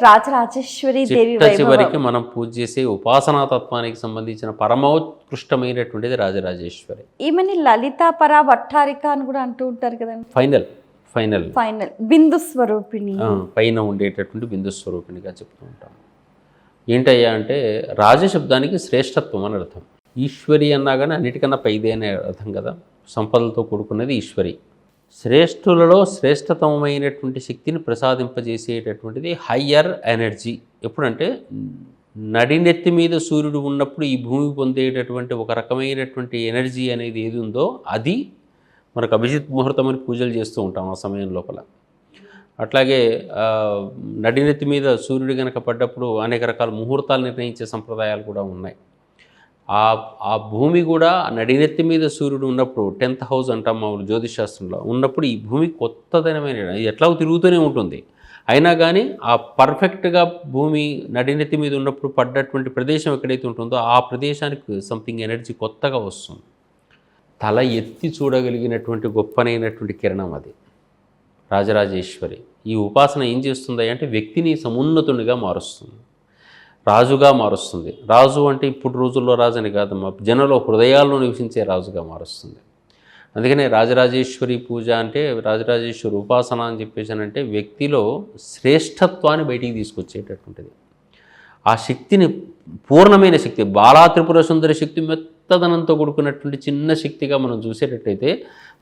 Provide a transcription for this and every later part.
రాజరాజేశ్వరి దేవి చివరికి మనం పూజ చేసే ఉపాసనా తత్వానికి సంబంధించిన పరమోత్కృష్టమైనటువంటిది రాజరాజేశ్వరి. ఈమెని లలితాపరా భట్టారిక అని కూడా అంటూ ఉంటారు కదండి. ఫైనల్ బిందు స్వరూపిణి, పైన ఉండేటటువంటి బిందు స్వరూపిణిగా చెప్తూ ఉంటాం. ఏంటయ్యా అంటే రాజశబ్దానికి శ్రేష్టత్వం అని అర్థం. ఈశ్వరి అన్నా కానీ అన్నిటికన్నా పైదే అనే అర్థం కదా. సంపదలతో కూడుకున్నది ఈశ్వరి. శ్రేష్ఠులలో శ్రేష్టతమైనటువంటి శక్తిని ప్రసాదింపజేసేటటువంటిది హయ్యర్ ఎనర్జీ. ఎప్పుడంటే నడినెత్తి మీద సూర్యుడు ఉన్నప్పుడు ఈ భూమి పొందేటటువంటి ఒక రకమైనటువంటి ఎనర్జీ అనేది ఏది ఉందో అది మనకు అభిజిత్ ముహూర్తం అని పూజలు చేస్తూ ఉంటాం ఆ సమయం లోపల. అట్లాగే నడినెత్తి మీద సూర్యుడు కనుక పడ్డప్పుడు అనేక రకాల ముహూర్తాలు నిర్ణయించే సంప్రదాయాలు కూడా ఉన్నాయి. ఆ భూమి కూడా నడినెత్తి మీద సూర్యుడు ఉన్నప్పుడు 10th హౌస్ అంటాం మామూలు జ్యోతిషాస్త్రంలో ఉన్నప్పుడు ఈ భూమి కొత్తదనమైన ఎట్లా తిరుగుతూనే ఉంటుంది. అయినా కానీ ఆ పర్ఫెక్ట్గా భూమి నడినెత్తి మీద ఉన్నప్పుడు పడ్డటువంటి ప్రదేశం ఎక్కడైతే ఉంటుందో ఆ ప్రదేశానికి సంథింగ్ ఎనర్జీ కొత్తగా వస్తుంది. తల ఎత్తి చూడగలిగినటువంటి గొప్పనైనటువంటి కిరణం అది రాజరాజేశ్వరి. ఈ ఉపాసన ఏం చేస్తుంది అంటే వ్యక్తిని సమున్నతునిగా మారుస్తుంది, రాజుగా మారుస్తుంది. రాజు అంటే ఇప్పుడు రోజుల్లో రాజు అని కాదమ్మా, జనంలో హృదయాల్లో నివసించే రాజుగా మారుస్తుంది. అందుకనే రాజరాజేశ్వరి పూజ అంటే రాజరాజేశ్వరి ఉపాసన అని చెప్పేసానంటే వ్యక్తిలో శ్రేష్టత్వాన్ని బయటికి తీసుకొచ్చేటటువంటిది. ఆ శక్తిని పూర్ణమైన శక్తి, బాలా త్రిపుర సుందరి శక్తి మెత్తదనంతో కూడుకున్నటువంటి చిన్న శక్తిగా మనం చూసేటట్టయితే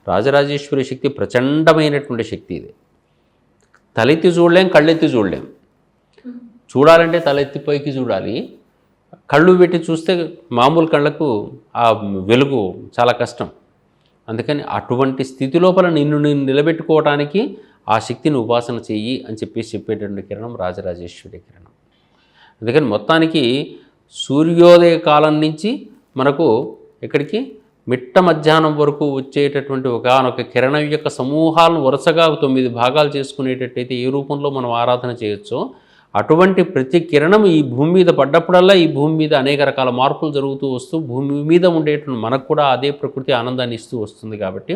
రాజరాజేశ్వరి శక్తి ప్రచండమైనటువంటి శక్తి. ఇది తలెత్తి చూడలేం, కళ్ళెత్తి చూడలేం. చూడాలంటే తలెత్తి పైకి చూడాలి. కళ్ళు పెట్టి చూస్తే మామూలు కళ్ళకు ఆ వెలుగు చాలా కష్టం. అందుకని అటువంటి స్థితి లోపల నిన్ను నిలబెట్టుకోవడానికి ఆ శక్తిని ఉపాసన చెయ్యి అని చెప్పేటటువంటి కిరణం రాజరాజేశ్వరి కిరణం. అందుకని మొత్తానికి సూర్యోదయ కాలం నుంచి మనకు ఇక్కడికి మిట్ట మధ్యాహ్నం వరకు వచ్చేటటువంటి ఒకనొక కిరణం యొక్క సమూహాలను వరుసగా 9 భాగాలు చేసుకునేటట్టయితే ఏ రూపంలో మనం ఆరాధన చేయొచ్చో అటువంటి ప్రతి కిరణం ఈ భూమి మీద పడ్డప్పుడల్లా ఈ భూమి మీద అనేక రకాల మార్పులు జరుగుతూ వస్తూ భూమి మీద ఉండేటువంటి మనకు కూడా అదే ప్రకృతి ఆనందాన్ని ఇస్తూ వస్తుంది. కాబట్టి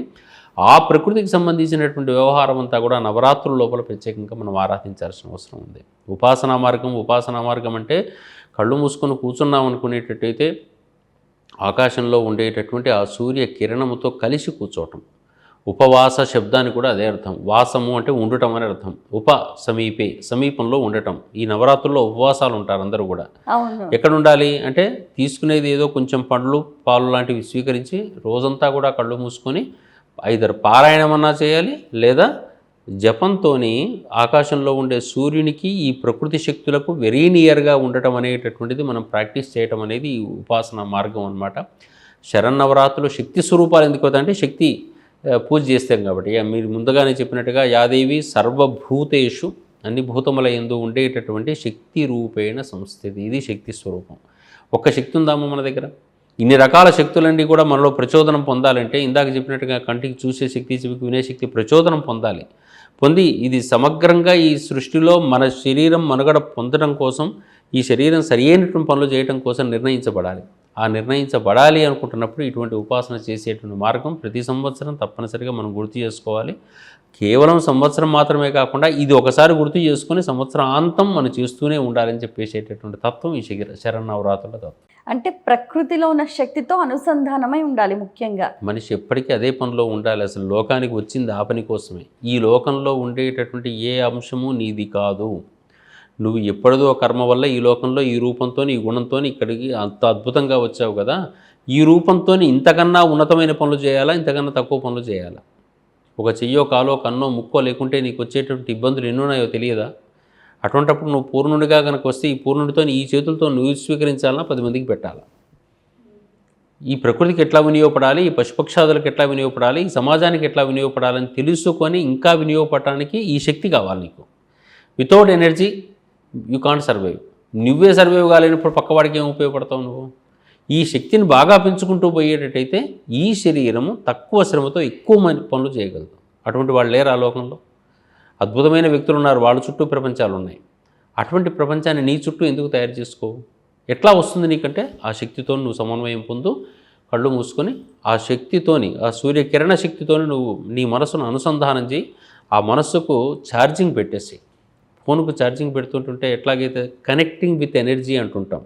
ఆ ప్రకృతికి సంబంధించినటువంటి వ్యవహారం అంతా కూడా నవరాత్రుల లోపల ప్రత్యేకంగా మనం ఆరాధించాల్సిన అవసరం ఉంది. ఉపాసనా మార్గం అంటే కళ్ళు మూసుకొని కూర్చున్నాం అనుకునేటట్టయితే ఆకాశంలో ఉండేటటువంటి ఆ సూర్య కిరణముతో కలిసి కూర్చోవటం. ఉపవాస శబ్దాన్ని కూడా అదే అర్థం. వాసము అంటే ఉండటం అని అర్థం. సమీపంలో ఉండటం. ఈ నవరాత్రుల్లో ఉపవాసాలు ఉంటారు అందరూ కూడా. ఎక్కడ ఉండాలి అంటే తీసుకునేది ఏదో కొంచెం పండ్లు పాలు లాంటివి స్వీకరించి రోజంతా కూడా కళ్ళు మూసుకొని ఐదరు పారాయణమన్నా చేయాలి, లేదా జపంతో ఆకాశంలో ఉండే సూర్యునికి ఈ ప్రకృతి శక్తులకు వెరీ నియర్గా ఉండటం అనేటటువంటిది మనం ప్రాక్టీస్ చేయటం అనేది ఈ ఉపాసన మార్గం అన్నమాట. శరన్నవరాత్రులు శక్తి స్వరూపాలు ఎందుకు అంటే శక్తి పూజ చేస్తాం కాబట్టి. మీరు ముందుగానే చెప్పినట్టుగా యాదేవి సర్వభూతేషు అన్ని భూతముల యందు ఉండేటటువంటి శక్తి రూపేణ సంస్థితి. ఇది శక్తి స్వరూపం. ఒక్క శక్తి ఉందామా మన దగ్గర? ఇన్ని రకాల శక్తులన్నీ కూడా మనలో ప్రచోదనం పొందాలంటే ఇందాక చెప్పినట్టుగా కంటికి చూసే శక్తి, చెవికి వినే శక్తి ప్రచోదనం పొంది ఇది సమగ్రంగా ఈ సృష్టిలో మన శరీరం మనుగడ పొందడం కోసం, ఈ శరీరం సరియైనటువంటి పనులు చేయడం కోసం నిర్ణయించబడాలి. ఆ నిర్ణయించబడాలి అనుకుంటున్నప్పుడు ఇటువంటి ఉపాసన చేసేటువంటి మార్గం ప్రతి సంవత్సరం తప్పనిసరిగా మనం గుర్తు చేసుకోవాలి. కేవలం సంవత్సరం మాత్రమే కాకుండా ఇది ఒకసారి గుర్తు చేసుకుని సంవత్సరాంతం మనం చేస్తూనే ఉండాలని చెప్పేసేటటువంటి తత్వం ఈ శరన్నవరాత్రుల తత్వం. అంటే ప్రకృతిలో ఉన్న శక్తితో అనుసంధానమై ఉండాలి. ముఖ్యంగా మనిషి ఎప్పటికీ అదే పనిలో ఉండాలి. అసలు లోకానికి వచ్చింది ఆ పని కోసమే. ఈ లోకంలో ఉండేటటువంటి ఏ అంశము నీది కాదు. నువ్వు ఎప్పటిదో కర్మ వల్ల ఈ లోకంలో ఈ రూపంతో ఈ గుణంతో ఇక్కడికి అంత అద్భుతంగా వచ్చావు కదా, ఈ రూపంతో ఇంతకన్నా ఉన్నతమైన పనులు చేయాలా, ఇంతకన్నా తక్కువ పనులు చేయాలా? ఒక చెయ్యో కాలో కన్నో ముక్కో లేకుంటే నీకు వచ్చేటువంటి ఇబ్బందులు ఎన్నున్నాయో తెలియదా? అటువంటప్పుడు నువ్వు పూర్ణుడిగా కనుక వస్తే ఈ పూర్ణుడితో ఈ చేతులతో నువ్వు స్వీకరించాలన్నా 10 మందికి పెట్టాలి. ఈ ప్రకృతికి ఎట్లా వినియోగపడాలి, ఈ పశుపక్షాదులకు ఎట్లా వినియోగపడాలి, ఈ సమాజానికి ఎట్లా వినియోగపడాలని తెలుసుకొని ఇంకా వినియోగపడటానికి ఈ శక్తి కావాలి నీకు. Without energy you can't survive. నువ్వే సర్వైవ్ కాలేనప్పుడు పక్కవాడికి ఏం ఉపయోగపడతావు నువ్వు? ఈ శక్తిని బాగా పెంచుకుంటూ పోయేటట్టయితే ఈ శరీరము తక్కువ శ్రమతో ఎక్కువ పనులు చేయగలదు. అటువంటి వాళ్ళు లేరు ఆ లోకంలో. అద్భుతమైన వ్యక్తులు ఉన్నారు, వాళ్ళ చుట్టూ ప్రపంచాలు ఉన్నాయి. అటువంటి ప్రపంచాన్ని నీ చుట్టూ ఎందుకు తయారు చేసుకోవు? ఎట్లా వస్తుంది నీకంటే ఆ శక్తితో నువ్వు సమన్వయం పొందు. కళ్ళు మూసుకొని ఆ శక్తితోని, ఆ సూర్యకిరణ శక్తితోని నువ్వు నీ మనసును అనుసంధానం చేయి. ఆ మనస్సుకు ఛార్జింగ్ పెట్టేసి ఫోన్కు ఛార్జింగ్ పెడుతుంటుంటే ఎట్లాగైతే కనెక్టింగ్ విత్ ఎనర్జీ అంటుంటాం,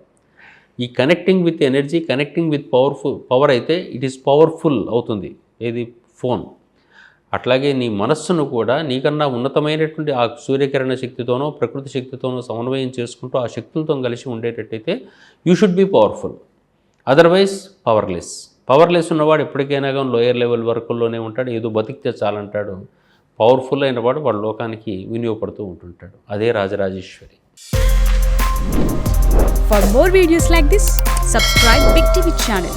ఈ connecting with energy, connecting with power అయితే ఇట్ ఈస్ పవర్ఫుల్ అవుతుంది ఏది ఫోన్. అట్లాగే నీ మనస్సును కూడా నీకన్నా ఉన్నతమైనటువంటి ఆ సూర్యకిరణ శక్తితోనో ప్రకృతి శక్తితోనో సమన్వయం చేసుకుంటూ ఆ శక్తులతో కలిసి ఉండేటట్టయితే you should be powerful. Otherwise powerless ఉన్నవాడు ఎప్పటికైనా కానీ లోయర్ లెవెల్ వర్కుల్లోనే ఉంటాడు, ఏదో బతికితే చాలంటాడు. పవర్ఫుల్ అయిన వాడు వాడు లోకానికి వినియోగపడుతూ ఉంటుంటాడు. అదే Rajarajeshwari. For more videos like this, subscribe Big TV channel.